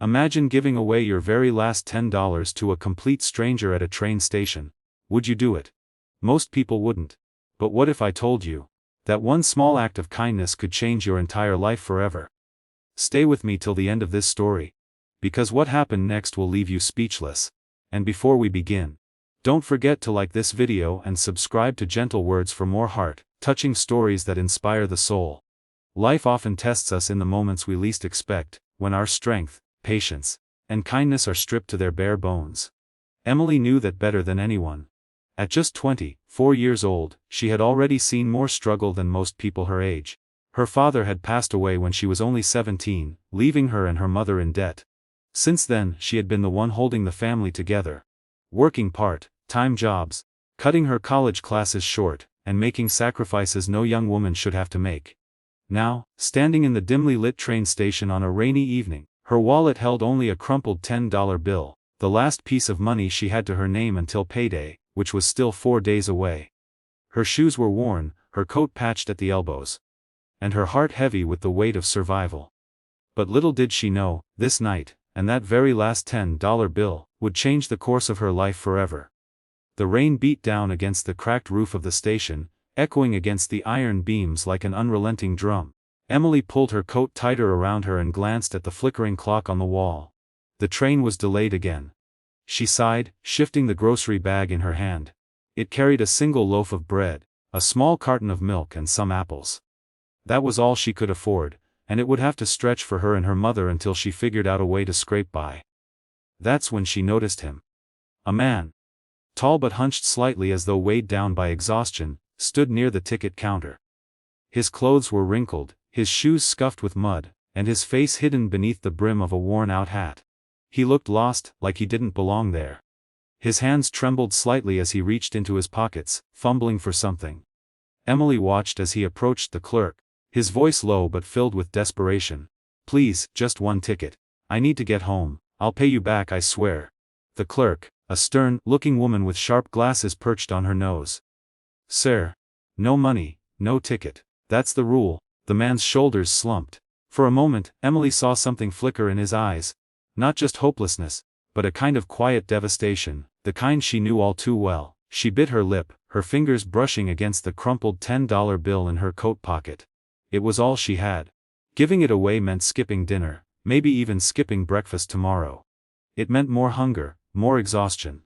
Imagine giving away your very last $10 to a complete stranger at a train station. Would you do it? Most people wouldn't. But what if I told you that one small act of kindness could change your entire life forever? Stay with me till the end of this story, because what happened next will leave you speechless. And before we begin, don't forget to like this video and subscribe to Gentle Words for more heart-touching stories that inspire the soul. Life often tests us in the moments we least expect, when our strength, patience, and kindness are stripped to their bare bones. Emily knew that better than anyone. At just 24 years old, she had already seen more struggle than most people her age. Her father had passed away when she was only 17, leaving her and her mother in debt. Since then, she had been the one holding the family together, working part-time jobs, cutting her college classes short, and making sacrifices no young woman should have to make. Now, standing in the dimly lit train station on a rainy evening, her wallet held only a crumpled $10 bill, the last piece of money she had to her name until payday, which was still 4 days away. Her shoes were worn, her coat patched at the elbows, and her heart heavy with the weight of survival. But little did she know, this night, and that very last $10 bill, would change the course of her life forever. The rain beat down against the cracked roof of the station, echoing against the iron beams like an unrelenting drum. Emily pulled her coat tighter around her and glanced at the flickering clock on the wall. The train was delayed again. She sighed, shifting the grocery bag in her hand. It carried a single loaf of bread, a small carton of milk and some apples. That was all she could afford, and it would have to stretch for her and her mother until she figured out a way to scrape by. That's when she noticed him. A man, tall but hunched slightly as though weighed down by exhaustion, stood near the ticket counter. His clothes were wrinkled, his shoes scuffed with mud, and his face hidden beneath the brim of a worn-out hat. He looked lost, like he didn't belong there. His hands trembled slightly as he reached into his pockets, fumbling for something. Emily watched as he approached the clerk, his voice low but filled with desperation. "Please, just one ticket. I need to get home. I'll pay you back, I swear." The clerk, a stern-looking woman with sharp glasses perched on her nose. "Sir, no money, no ticket. That's the rule." The man's shoulders slumped. For a moment, Emily saw something flicker in his eyes. Not just hopelessness, but a kind of quiet devastation, the kind she knew all too well. She bit her lip, her fingers brushing against the crumpled $10 bill in her coat pocket. It was all she had. Giving it away meant skipping dinner, maybe even skipping breakfast tomorrow. It meant more hunger, more exhaustion.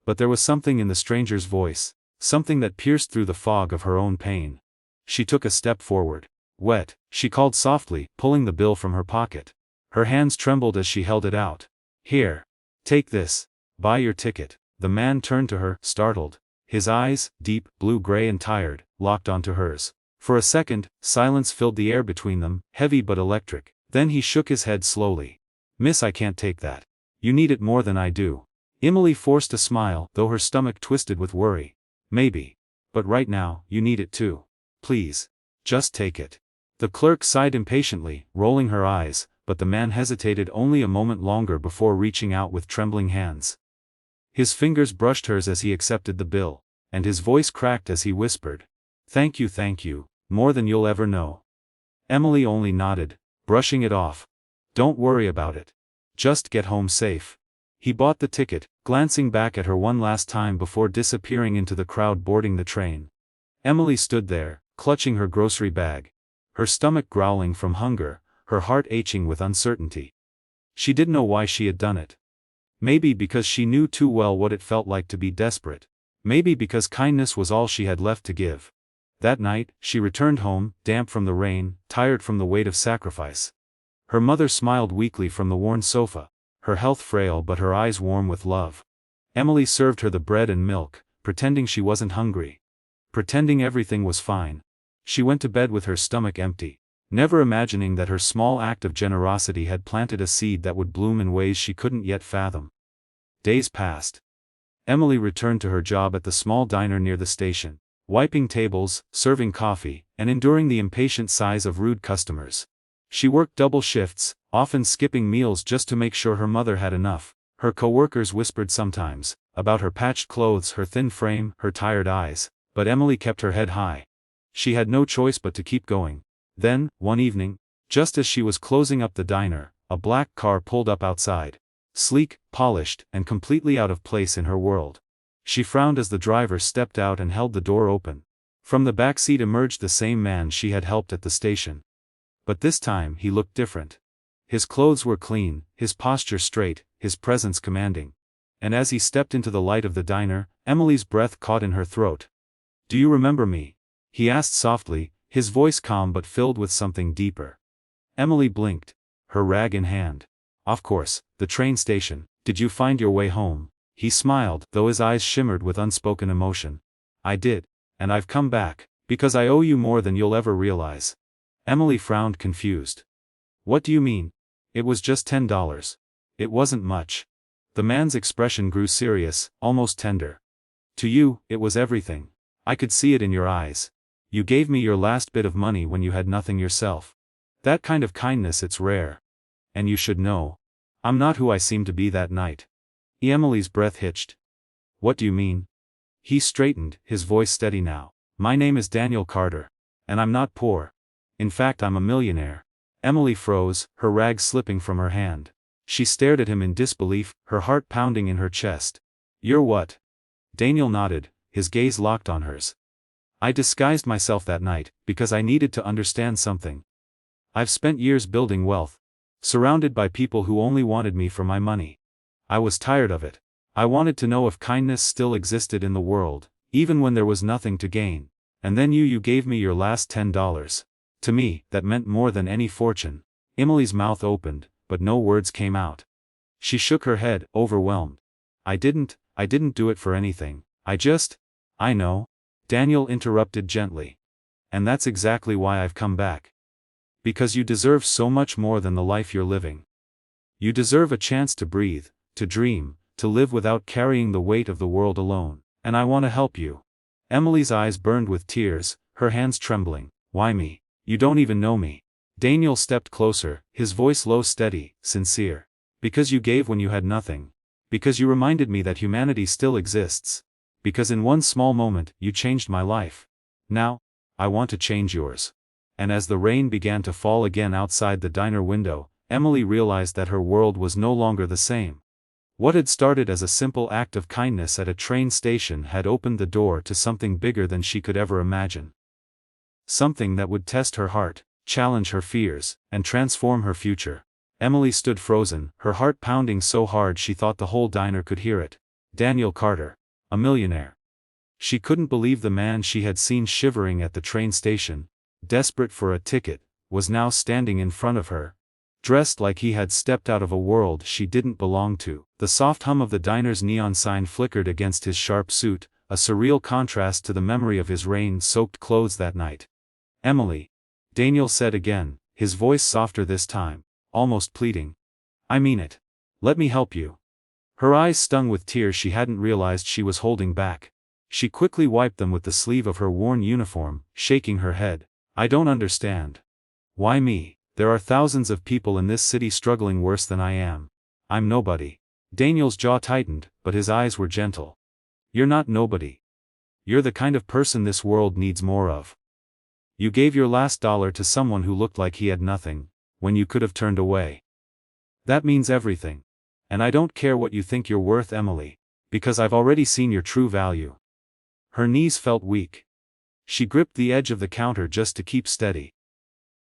But there was something in the stranger's voice, something that pierced through the fog of her own pain. She took a step forward. "Wet," she called softly, pulling the bill from her pocket. Her hands trembled as she held it out. "Here. Take this. Buy your ticket." The man turned to her, startled. His eyes, deep, blue-gray and tired, locked onto hers. For a second, silence filled the air between them, heavy but electric. Then he shook his head slowly. "Miss, I can't take that. You need it more than I do." Emily forced a smile, though her stomach twisted with worry. "Maybe. But right now, you need it too. Please. Just take it." The clerk sighed impatiently, rolling her eyes, but the man hesitated only a moment longer before reaching out with trembling hands. His fingers brushed hers as he accepted the bill, and his voice cracked as he whispered, thank you, more than you'll ever know." Emily only nodded, brushing it off. "Don't worry about it. Just get home safe." He bought the ticket, glancing back at her one last time before disappearing into the crowd boarding the train. Emily stood there, clutching her grocery bag, her stomach growling from hunger, her heart aching with uncertainty. She didn't know why she had done it. Maybe because she knew too well what it felt like to be desperate. Maybe because kindness was all she had left to give. That night, she returned home, damp from the rain, tired from the weight of sacrifice. Her mother smiled weakly from the worn sofa, her health frail but her eyes warm with love. Emily served her the bread and milk, pretending she wasn't hungry. Pretending everything was fine. She went to bed with her stomach empty, never imagining that her small act of generosity had planted a seed that would bloom in ways she couldn't yet fathom. Days passed. Emily returned to her job at the small diner near the station, wiping tables, serving coffee, and enduring the impatient sighs of rude customers. She worked double shifts, often skipping meals just to make sure her mother had enough. Her coworkers whispered sometimes, about her patched clothes, her thin frame, her tired eyes, but Emily kept her head high. She had no choice but to keep going. Then, one evening, just as she was closing up the diner, a black car pulled up outside. Sleek, polished, and completely out of place in her world. She frowned as the driver stepped out and held the door open. From the back seat emerged the same man she had helped at the station. But this time he looked different. His clothes were clean, his posture straight, his presence commanding. And as he stepped into the light of the diner, Emily's breath caught in her throat. "Do you remember me?" he asked softly, his voice calm but filled with something deeper. Emily blinked, her rag in hand. "Of course, the train station. Did you find your way home?" He smiled, though his eyes shimmered with unspoken emotion. "I did. And I've come back, because I owe you more than you'll ever realize." Emily frowned, confused. "What do you mean?" "It was just $10. It wasn't much." The man's expression grew serious, almost tender. "To you, it was everything. I could see it in your eyes. You gave me your last bit of money when you had nothing yourself. That kind of kindness, it's rare. And you should know. I'm not who I seemed to be that night." Emily's breath hitched. "What do you mean?" He straightened, his voice steady now. "My name is Daniel Carter. And I'm not poor. In fact, I'm a millionaire." Emily froze, her rag slipping from her hand. She stared at him in disbelief, her heart pounding in her chest. "You're what?" Daniel nodded, his gaze locked on hers. "I disguised myself that night, because I needed to understand something. I've spent years building wealth, surrounded by people who only wanted me for my money. I was tired of it. I wanted to know if kindness still existed in the world, even when there was nothing to gain. And then you gave me your last $10. To me, that meant more than any fortune." Emily's mouth opened, but no words came out. She shook her head, overwhelmed. I didn't do it for anything. I know." Daniel interrupted gently. "And that's exactly why I've come back. Because you deserve so much more than the life you're living. You deserve a chance to breathe, to dream, to live without carrying the weight of the world alone. And I want to help you." Emily's eyes burned with tears, her hands trembling. "Why me? You don't even know me." Daniel stepped closer, his voice low, steady, sincere. "Because you gave when you had nothing. Because you reminded me that humanity still exists. Because in one small moment, you changed my life. Now, I want to change yours." And as the rain began to fall again outside the diner window, Emily realized that her world was no longer the same. What had started as a simple act of kindness at a train station had opened the door to something bigger than she could ever imagine. Something that would test her heart, challenge her fears, and transform her future. Emily stood frozen, her heart pounding so hard she thought the whole diner could hear it. Daniel Carter, a millionaire. She couldn't believe the man she had seen shivering at the train station, desperate for a ticket, was now standing in front of her, dressed like he had stepped out of a world she didn't belong to. The soft hum of the diner's neon sign flickered against his sharp suit, a surreal contrast to the memory of his rain-soaked clothes that night. "Emily," Daniel said again, his voice softer this time, almost pleading. "I mean it. Let me help you." Her eyes stung with tears she hadn't realized she was holding back. She quickly wiped them with the sleeve of her worn uniform, shaking her head. "I don't understand. Why me? There are thousands of people in this city struggling worse than I am. I'm nobody." Daniel's jaw tightened, but his eyes were gentle. "You're not nobody. You're the kind of person this world needs more of. You gave your last dollar to someone who looked like he had nothing, when you could have turned away. That means everything. And I don't care what you think you're worth, Emily, because I've already seen your true value." Her knees felt weak. She gripped the edge of the counter just to keep steady.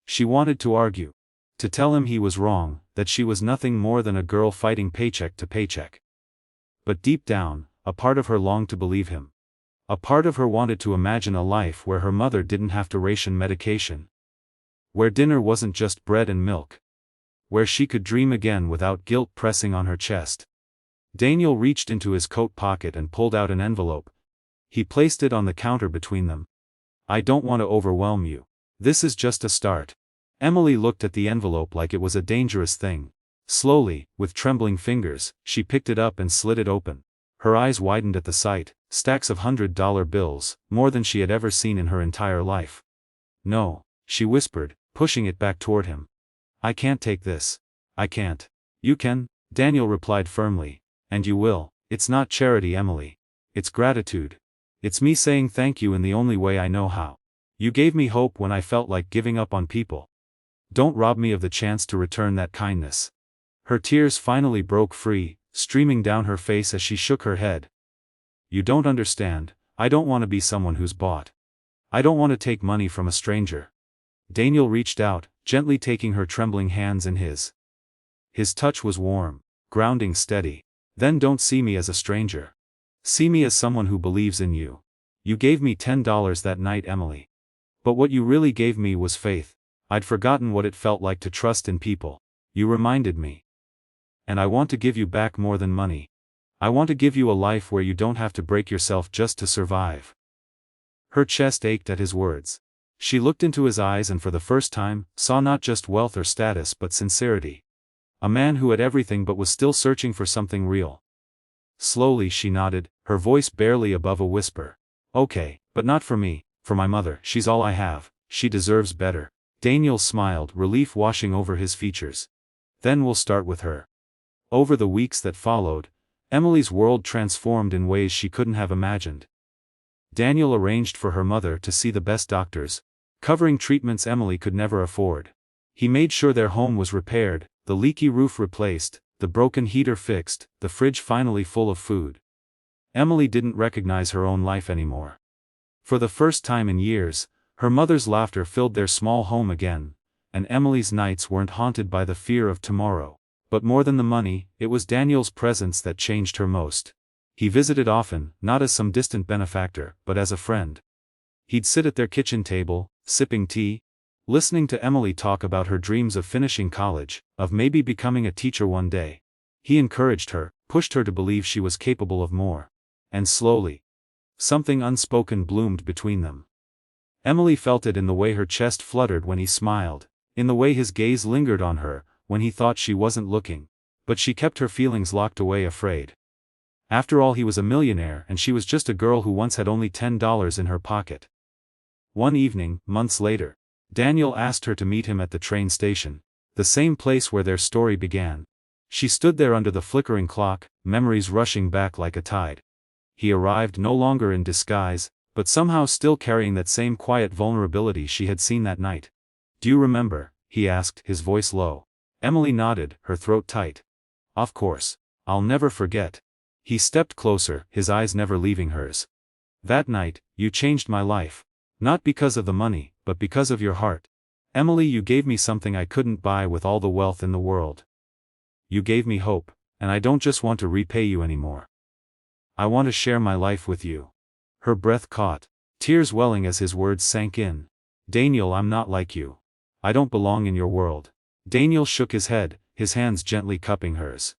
She wanted to argue. To tell him he was wrong, that she was nothing more than a girl fighting paycheck to paycheck. But deep down, a part of her longed to believe him. A part of her wanted to imagine a life where her mother didn't have to ration medication. Where dinner wasn't just bread and milk. Where she could dream again without guilt pressing on her chest. Daniel reached into his coat pocket and pulled out an envelope. He placed it on the counter between them. "I don't want to overwhelm you. This is just a start." Emily looked at the envelope like it was a dangerous thing. Slowly, with trembling fingers, she picked it up and slid it open. Her eyes widened at the sight, stacks of $100 bills, more than she had ever seen in her entire life. "No," she whispered, pushing it back toward him. "I can't take this. I can't." "You can," Daniel replied firmly. "And you will. It's not charity, Emily. It's gratitude. It's me saying thank you in the only way I know how. You gave me hope when I felt like giving up on people. Don't rob me of the chance to return that kindness." Her tears finally broke free, streaming down her face as she shook her head. "You don't understand, I don't want to be someone who's bought. I don't want to take money from a stranger." Daniel reached out, gently taking her trembling hands in his. His touch was warm, grounding, steady. "Then don't see me as a stranger. See me as someone who believes in you. You gave me $10 that night, Emily. But what you really gave me was faith. I'd forgotten what it felt like to trust in people. You reminded me. And I want to give you back more than money. I want to give you a life where you don't have to break yourself just to survive." Her chest ached at his words. She looked into his eyes and for the first time, saw not just wealth or status but sincerity. A man who had everything but was still searching for something real. Slowly she nodded, her voice barely above a whisper. "Okay, but not for me, for my mother. She's all I have, she deserves better." Daniel smiled, relief washing over his features. "Then we'll start with her." Over the weeks that followed, Emily's world transformed in ways she couldn't have imagined. Daniel arranged for her mother to see the best doctors, covering treatments Emily could never afford. He made sure their home was repaired, the leaky roof replaced, the broken heater fixed, the fridge finally full of food. Emily didn't recognize her own life anymore. For the first time in years, her mother's laughter filled their small home again, and Emily's nights weren't haunted by the fear of tomorrow. But more than the money, it was Daniel's presence that changed her most. He visited often, not as some distant benefactor, but as a friend. He'd sit at their kitchen table, sipping tea, listening to Emily talk about her dreams of finishing college, of maybe becoming a teacher one day. He encouraged her, pushed her to believe she was capable of more. And slowly, something unspoken bloomed between them. Emily felt it in the way her chest fluttered when he smiled, in the way his gaze lingered on her, when he thought she wasn't looking. But she kept her feelings locked away, afraid. After all, he was a millionaire and she was just a girl who once had only $10 in her pocket. One evening, months later, Daniel asked her to meet him at the train station, the same place where their story began. She stood there under the flickering clock, memories rushing back like a tide. He arrived no longer in disguise, but somehow still carrying that same quiet vulnerability she had seen that night. "Do you remember?" he asked, his voice low. Emily nodded, her throat tight. "Of course. I'll never forget." He stepped closer, his eyes never leaving hers. "That night, you changed my life. Not because of the money, but because of your heart. Emily, you gave me something I couldn't buy with all the wealth in the world. You gave me hope, and I don't just want to repay you anymore. I want to share my life with you." Her breath caught, tears welling as his words sank in. "Daniel, I'm not like you. I don't belong in your world." Daniel shook his head, his hands gently cupping hers.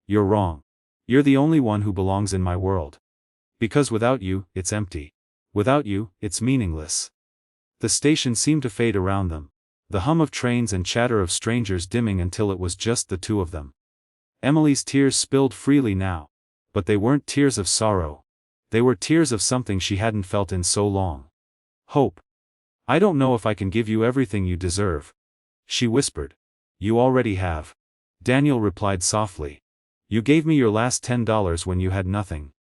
"You're wrong. You're the only one who belongs in my world. Because without you, it's empty. Without you, it's meaningless." The station seemed to fade around them, the hum of trains and chatter of strangers dimming until it was just the two of them. Emily's tears spilled freely now, but they weren't tears of sorrow. They were tears of something she hadn't felt in so long. "Hope. I don't know if I can give you everything you deserve," she whispered. "You already have." Daniel replied softly. "You gave me your last $10 when you had nothing.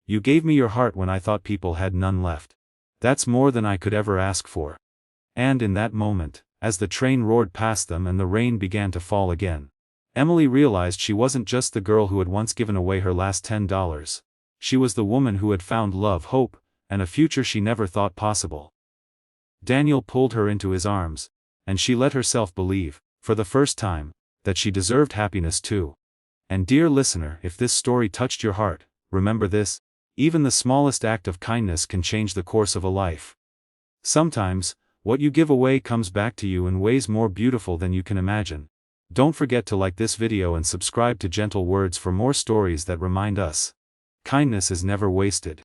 You gave me your heart when I thought people had none left. That's more than I could ever ask for." And in that moment, as the train roared past them and the rain began to fall again, Emily realized she wasn't just the girl who had once given away her last $10. She was the woman who had found love, hope, and a future she never thought possible. Daniel pulled her into his arms, and she let herself believe, for the first time, that she deserved happiness too. And dear listener, if this story touched your heart, remember this: even the smallest act of kindness can change the course of a life. Sometimes, what you give away comes back to you in ways more beautiful than you can imagine. Don't forget to like this video and subscribe to Gentle Words for more stories that remind us kindness is never wasted.